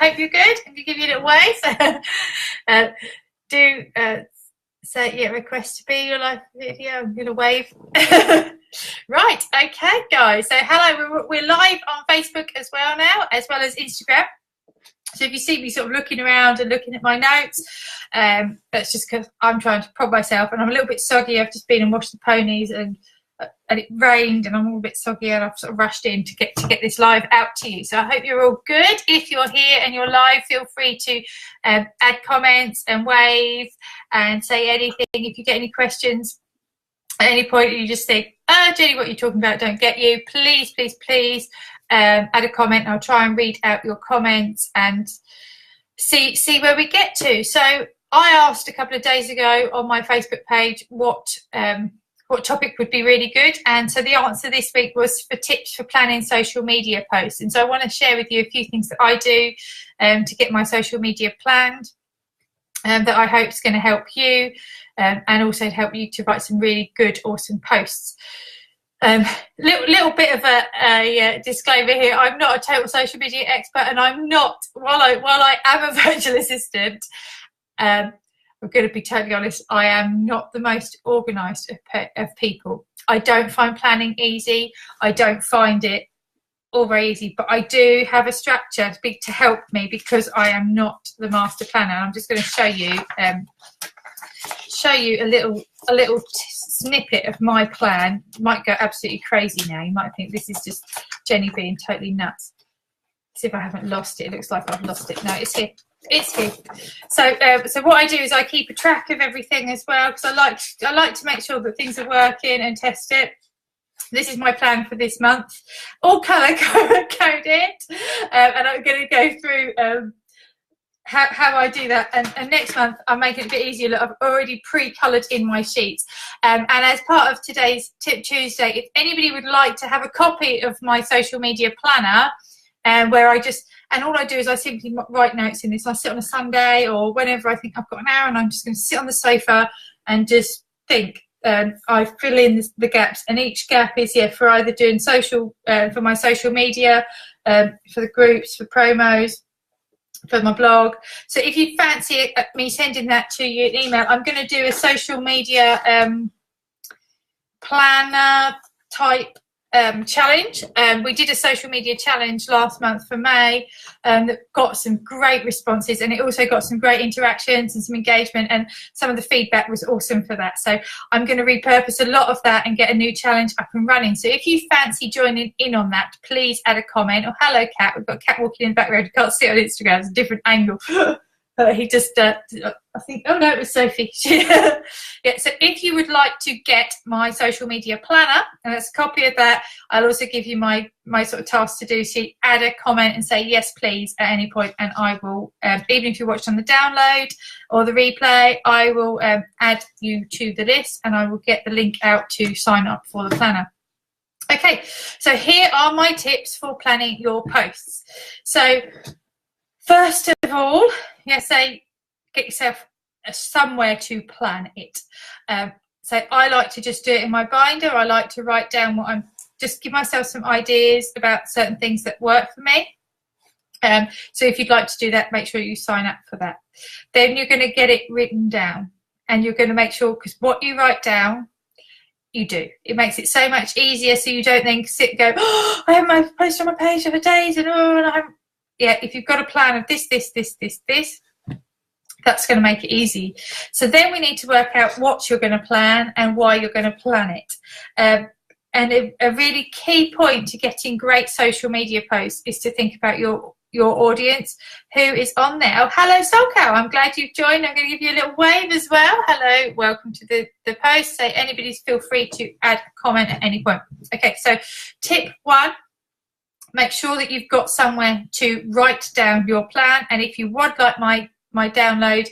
I hope you're good. I'm going to give you a little wave. Do say, yeah, request to be your live video. I'm going to wave. Right, okay, guys. So, hello, we're live on Facebook as well now, as well as Instagram. So if you see me sort of looking around and looking at my notes, that's just because I'm trying to prod myself and I'm a little bit soggy. I've just been and washed the ponies and it rained and I'm all a bit soggy and I've sort of rushed in to get this live out to you. So I hope you're all good. If you're here and you're live, feel free to add comments and wave and say anything. If you get any questions at any point you just think, oh, Jenny, what you're talking about don't get you, please, please, please add a comment. I'll try and read out your comments and see where we get to. So I asked a couple of days ago on my Facebook page what topic would be really good, and so the answer this week was for tips for planning social media posts. And so I want to share with you a few things that I do to get my social media planned, that I hope is going to help you and also help you to write some really good, awesome posts. Little bit of a disclaimer here. I'm not a total social media expert, and I'm not, while I am a virtual assistant, I'm going to be totally honest, I am not the most organised of people. I don't find planning easy. I don't find it all very easy, but I do have a structure to help me because I am not the master planner. I'm just going to show you a little snippet of my plan. You might go absolutely crazy now. You might think this is just Jenny being totally nuts. See if I haven't lost it. It looks like I've lost it. No, it's here. It's here. So what I do is I keep a track of everything as well, because I like to make sure that things are working and test it. This is my plan for this month, all colour coded, and I'm going to go through how I do that. And next month I'm making it a bit easier. Look, I've already pre-coloured in my sheets. And as part of today's Tip Tuesday, if anybody would like to have a copy of my social media planner, where and all I do is I simply write notes in this. I sit on a Sunday or whenever I think I've got an hour and I'm just going to sit on the sofa and just think. I fill in the gaps, and each gap is for either doing social, for my social media, for the groups, for promos, for my blog. So if you fancy me sending that to you in email, I'm going to do a social media planner type challenge. We did a social media challenge last month for May that got some great responses, and it also got some great interactions and some engagement, and some of the feedback was awesome for that. So I'm going to repurpose a lot of that and get a new challenge up and running. So if you fancy joining in on that, please add a comment. Or hello Cat, we've got Cat walking in the background. You can't see it on Instagram, it's a different angle. He just, I think, oh no, it was Sophie. Yeah, so if you would like to get my social media planner, and that's a copy of that, I'll also give you my sort of task to do. So you add a comment and say yes, please, at any point, and I will, even if you watched on the download or the replay, I will add you to the list, and I will get the link out to sign up for the planner. Okay, so here are my tips for planning your posts. So first of all, say get yourself somewhere to plan it. So I like to just do it in my binder. I like to write down just give myself some ideas about certain things that work for me. So if you'd like to do that, make sure you sign up for that. Then you're going to get it written down, and you're going to make sure, because what you write down, you do. It makes it so much easier, so you don't then sit and go, oh, I have my post on my page for days, and I haven't. Yeah, if you've got a plan of this, that's going to make it easy. So then we need to work out what you're going to plan and why you're going to plan it. And a really key point to getting great social media posts is to think about your audience, who is on there. Oh, hello, Solcow. I'm glad you've joined. I'm going to give you a little wave as well. Hello, welcome to the post. So anybody feel free to add a comment at any point. Okay, so tip 1. Make sure that you've got somewhere to write down your plan, and if you would like my download,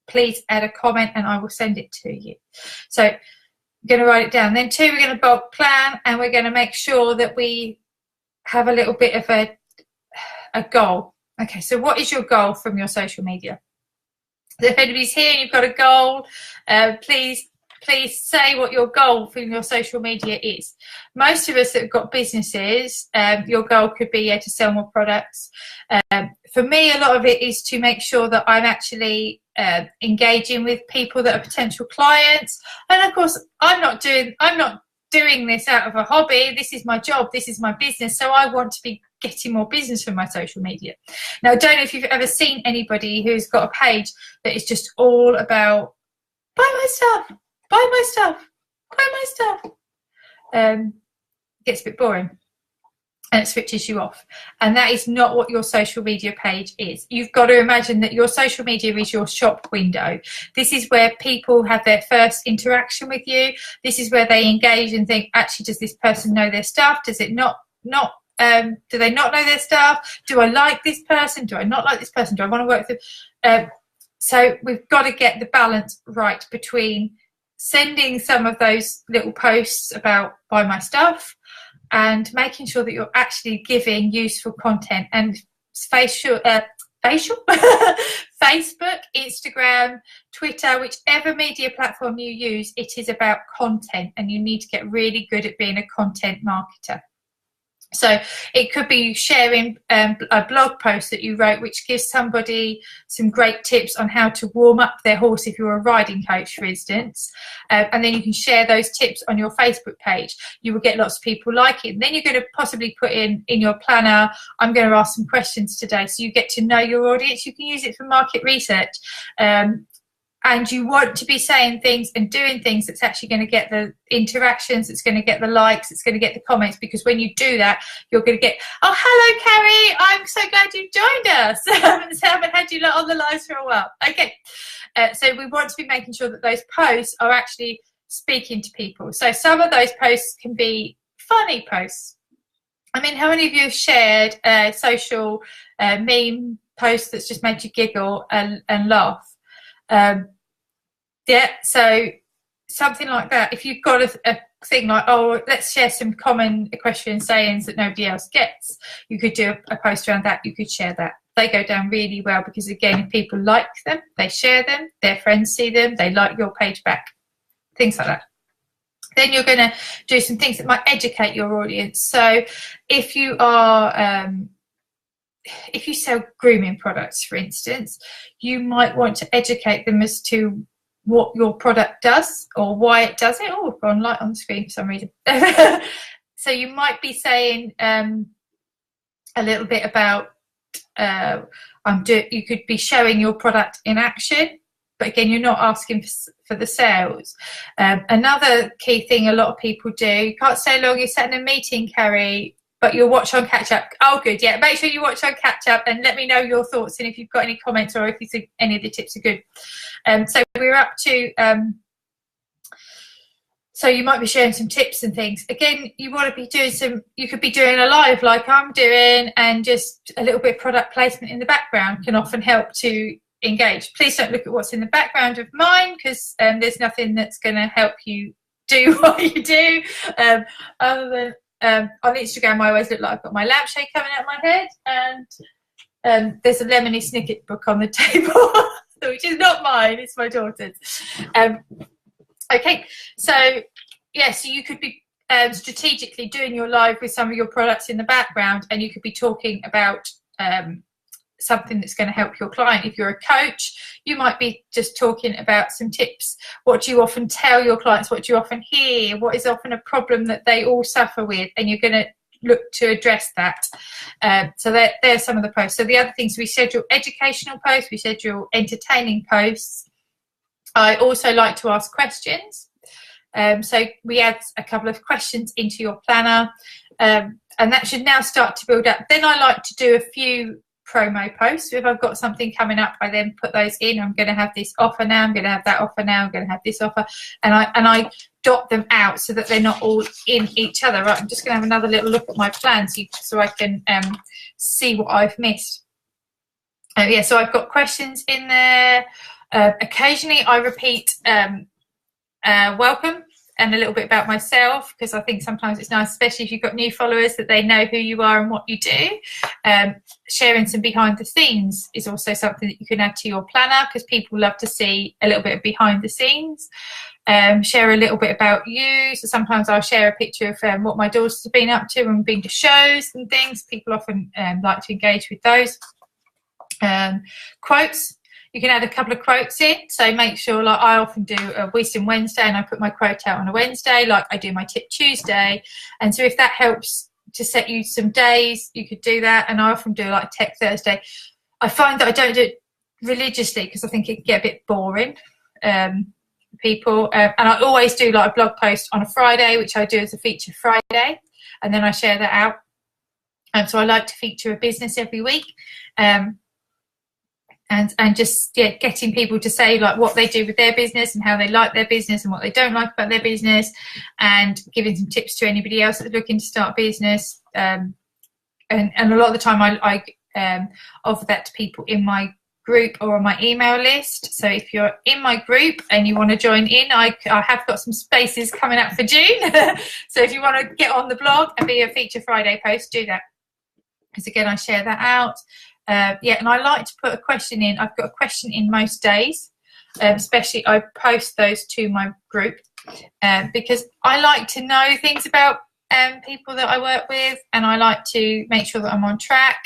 please add a comment and I will send it to you. So I'm going to write it down. Then 2, we're going to bulk plan, and we're going to make sure that we have a little bit of a goal. Okay, so what is your goal from your social media? If anybody's here and you've got a goal, please please say what your goal for your social media is. Most of us that have got businesses, your goal could be to sell more products. For me, a lot of it is to make sure that I'm actually engaging with people that are potential clients. And of course, I'm not doing this out of a hobby. This is my job, this is my business, so I want to be getting more business from my social media. Now, I don't know if you've ever seen anybody who's got a page that is just all about buy my stuff, buy my stuff, buy my stuff. It gets a bit boring and it switches you off, and that is not what your social media page is. You've got to imagine that your social media is your shop window. This is where people have their first interaction with you. This is where they engage and think, actually, does this person know their stuff? Does it not do they not know their stuff? Do I like this person? Do I not like this person? Do I want to work with them? So we've got to get the balance right between sending some of those little posts about buy my stuff and making sure that you're actually giving useful content. And Facebook, Instagram, Twitter, whichever media platform you use, it is about content, and you need to get really good at being a content marketer. So it could be sharing a blog post that you wrote which gives somebody some great tips on how to warm up their horse if you're a riding coach, for instance, and then you can share those tips on your Facebook page. You will get lots of people like it. And then you're going to possibly put in your planner, I'm going to ask some questions today, so you get to know your audience. You can use it for market research. And you want to be saying things and doing things that's actually going to get the interactions, it's going to get the likes, it's going to get the comments, because when you do that, you're going to get, oh, hello, Carrie, I'm so glad you joined us. I haven't had you on the lives for a while. Okay, so we want to be making sure that those posts are actually speaking to people. So some of those posts can be funny posts. I mean, how many of you have shared a social meme post that's just made you giggle and laugh? Yeah, so something like that. If you've got a thing like, oh, let's share some common equestrian sayings that nobody else gets, you could do a post around that. You could share that. They go down really well because, again, if people like them, they share them, their friends see them, they like your page back, things like that. Then you're going to do some things that might educate your audience. So if you are if you sell grooming products, for instance, you might want to educate them as to what your product does or why it does it. Oh, I've gone light on the screen for some reason. So you might be saying a little bit about you could be showing your product in action, but again, you're not asking for the sales. Another key thing a lot of people do, you can't stay long, you're sat in a meeting, Carrie, but you'll watch on catch up. Oh, good, yeah. Make sure you watch on catch up and let me know your thoughts and if you've got any comments or if you think any of the tips are good. So we're up to, so you might be sharing some tips and things. Again, you want to be doing you could be doing a live like I'm doing, and just a little bit of product placement in the background can often help to engage. Please don't look at what's in the background of mine, because there's nothing that's going to help you do what you do, other than on Instagram, I always look like I've got my lampshade coming out of my head, and there's a Lemony Snicket book on the table, which is not mine, it's my daughter's. Okay, so yeah, so you could be strategically doing your live with some of your products in the background, and you could be talking about something that's going to help your client. If you're a coach, you might be just talking about some tips. What do you often tell your clients? What do you often hear? What is often a problem that they all suffer with? And you're going to look to address that. So there's some of the posts. So the other things, we schedule educational posts, we schedule entertaining posts. I also like to ask questions. So we add a couple of questions into your planner, and that should now start to build up. Then I like to do a few promo posts. If I've got something coming up, I then put those in. I'm going to have this offer now, I'm going to have that offer now, I'm going to have this offer, and I dot them out so that they're not all in each other. Right, I'm just going to have another little look at my plan so I can see what I've missed. Yeah, so I've got questions in there. Occasionally I repeat welcome and a little bit about myself, because I think sometimes it's nice, especially if you've got new followers, that they know who you are and what you do. Sharing some behind the scenes is also something that you can add to your planner, because people love to see a little bit of behind the scenes. Share a little bit about you. So sometimes I'll share a picture of what my daughters have been up to and been to shows and things. People often like to engage with those. Quotes. You can add a couple of quotes in. So make sure, like I often do a Wisdom Wednesday, and I put my quote out on a Wednesday, like I do my Tip Tuesday. And so if that helps to set you some days, you could do that. And I often do like Tech Thursday. I find that I don't do it religiously because I think it can get a bit boring. People and I always do like a blog post on a Friday, which I do as a feature Friday, and then I share that out. And so I like to feature a business every week, and just getting people to say like what they do with their business and how they like their business and what they don't like about their business, and giving some tips to anybody else that's looking to start a business. And a lot of the time I offer that to people in my group or on my email list. So if you're in my group and you want to join in, I have got some spaces coming up for June. So if you want to get on the blog and be a feature Friday post, do that, because again I share that out. And I like to put a question in. I've got a question in most days, especially I post those to my group, because I like to know things about people that I work with, and I like to make sure that I'm on track.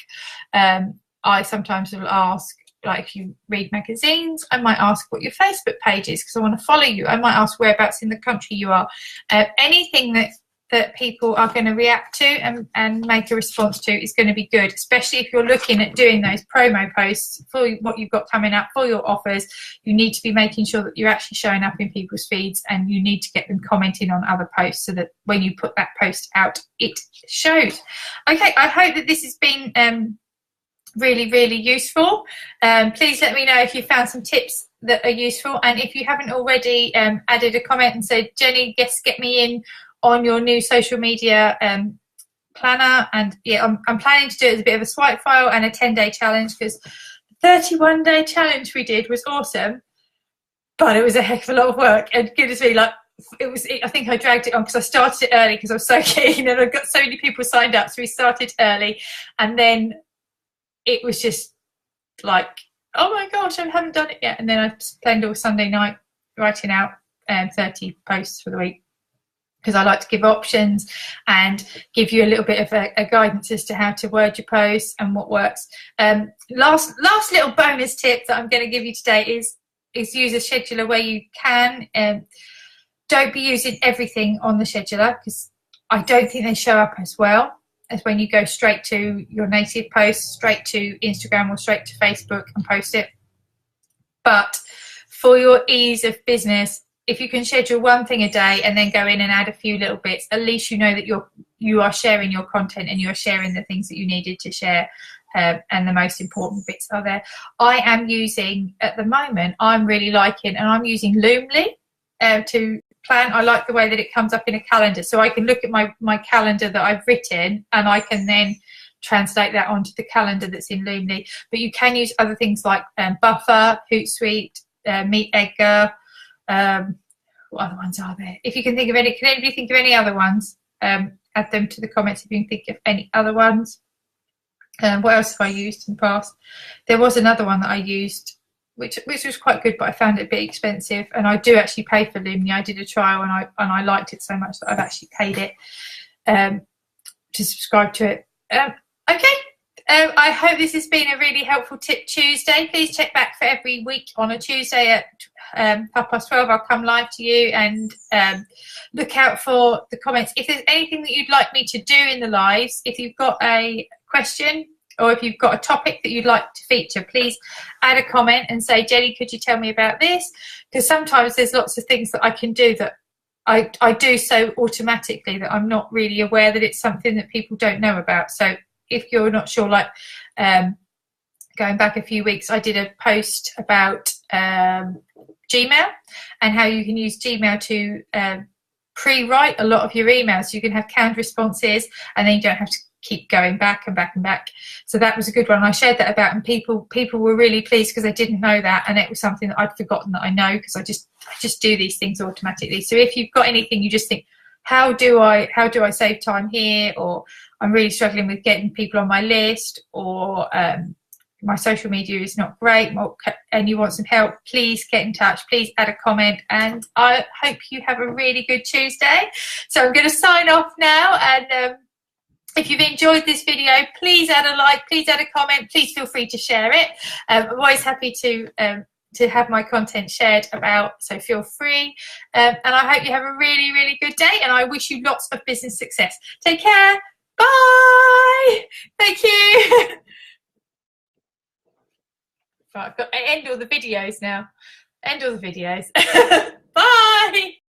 I sometimes will ask, like if you read magazines, I might ask what your Facebook page is because I want to follow you. I might ask whereabouts in the country you are. Anything that people are going to react to and make a response to is going to be good, especially if you're looking at doing those promo posts for what you've got coming up for your offers. You need to be making sure that you're actually showing up in people's feeds, and you need to get them commenting on other posts so that when you put that post out, it shows. Okay, I hope that this has been really, really useful. Please let me know if you found some tips that are useful, and if you haven't already added a comment and said, Jenny, get me in on your new social media planner. And yeah, I'm planning to do it as a bit of a swipe file and a 10-day challenge, because the 31-day challenge we did was awesome, but it was a heck of a lot of work. And goodness me, like I think I dragged it on because I started it early because I was so keen, and I got so many people signed up, so we started early, and then it was just like, oh my gosh, I haven't done it yet. And then I spent all Sunday night writing out 30 posts for the week, because I like to give options and give you a little bit of a guidance as to how to word your posts and what works. Last little bonus tip that I'm going to give you today is use a scheduler where you can. Don't be using everything on the scheduler, because I don't think they show up as well as when you go straight to your native post, straight to Instagram or straight to Facebook and post it. But for your ease of business, if you can schedule one thing a day and then go in and add a few little bits, at least you know that you are sharing your content and you're sharing the things that you needed to share, and the most important bits are there. I am using, at the moment, I'm really liking, and I'm using Loomly to plan. I like the way that it comes up in a calendar, so I can look at my calendar that I've written, and I can then translate that onto the calendar that's in Loomly. But you can use other things like Buffer, Hootsuite, Meet Edgar. What other ones are there? If you can think of any, can anybody think of any other ones? Add them to the comments if you can think of any other ones. What else have I used in the past? There was another one that I used which was quite good, but I found it a bit expensive, and I do actually pay for Loomly. I did a trial and I liked it so much that I've actually paid it to subscribe to it. Okay. I hope this has been a really helpful Tip Tuesday. Please check back for every week on a Tuesday at 12:30. I'll come live to you, and look out for the comments. If there's anything that you'd like me to do in the lives, if you've got a question or if you've got a topic that you'd like to feature, please add a comment and say, Jenny, could you tell me about this? Because sometimes there's lots of things that I can do that I do so automatically that I'm not really aware that it's something that people don't know about. So if you're not sure, like going back a few weeks, I did a post about Gmail and how you can use Gmail to pre-write a lot of your emails. You can have canned responses, and then you don't have to keep going back and back and back. So that was a good one. I shared that about, and people were really pleased because they didn't know that, and it was something that I'd forgotten that I know, because I just do these things automatically. So if you've got anything you just think, how do I save time here, or I'm really struggling with getting people on my list, or my social media is not great, and you want some help, please get in touch, please add a comment, and I hope you have a really good Tuesday. So I'm going to sign off now, and if you've enjoyed this video, please add a like, please add a comment, please feel free to share it. I'm always happy to have my content shared about, so feel free. And I hope you have a really, really good day, and I wish you lots of business success. Take care. Bye. Thank you. Right, I've got to end all the videos now. End all the videos. Bye.